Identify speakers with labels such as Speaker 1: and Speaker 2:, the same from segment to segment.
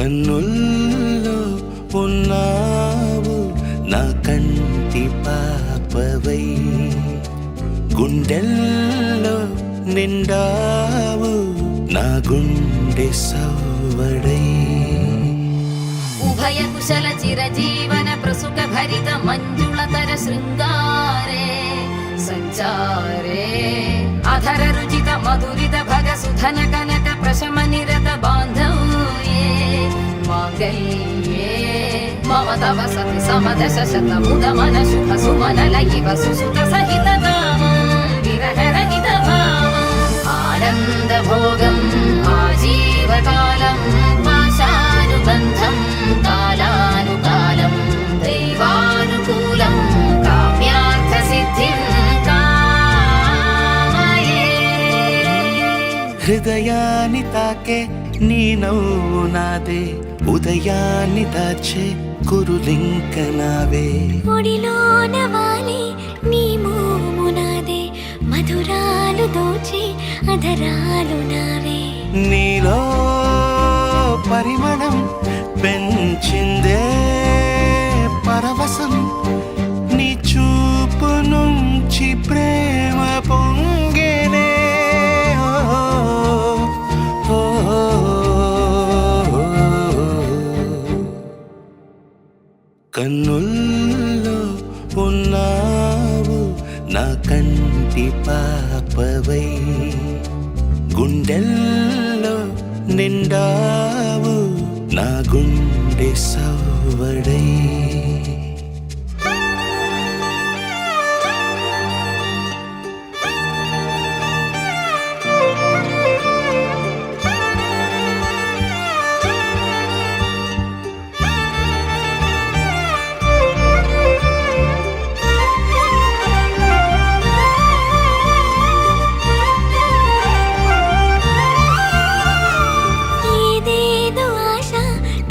Speaker 1: కన్నుల్లో ఉన్నావు నా కంటి పాపవై, గుండెల్లో నిండావు నా గుండె సవ్వడై.
Speaker 2: ఉభయ కుశల చిరజీవన ప్రసుక భరిత మంజుళతర శృంగారే సంచారే, అధర రుచిత మధురిత భగ సుధన కనక ప్రశమ నిరత బాంధవ్యే మాంగళ్యే మమ తవ సతి సమదశ శతముద మన శుభ సుమనల ఇవ సుసుత సహిత విరహరహిత భావం ఆనంద భోగం ఆజీవకాలం పాశానుబంధం కాలానుకాలం దైవానుకూలం కామ్యార్థ సిద్ధిం కామయే.
Speaker 1: హృదయాన్ని తాకే నీ నవ్వు నాదే, ఉదయాన్ని దాచే కురులింక నావే.
Speaker 3: ఒడిలోన వాలే నీ మోము నాదే, మధురాలు దోచే అధరాలు నావే.
Speaker 1: నీలో పరిమళం పెంచిందే పరవశం, నీ చూపు నుంచి ప్రేమ పొంగేనే. కన్నుల్లో ఉన్నావు నా కంటి పాపవై, గుండెల్లో నిండావు నా గుండె సవ్వడై.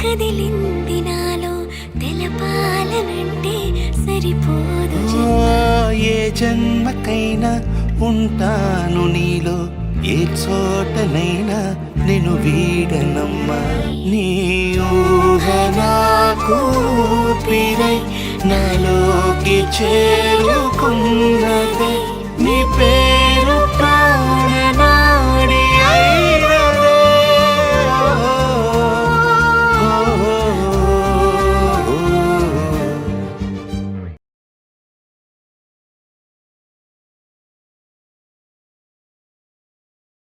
Speaker 3: కదిలింది నాలో తెలపాలనంటే సరిపోదు.
Speaker 1: ఏ జన్మకైనా ఉంటాను నీలో, ఏ చోటనైనా నేను వీడనమ్మా. నీ ఊహ నాకు ఊపిరై నాలోకి చేరుకున్నదే, నీ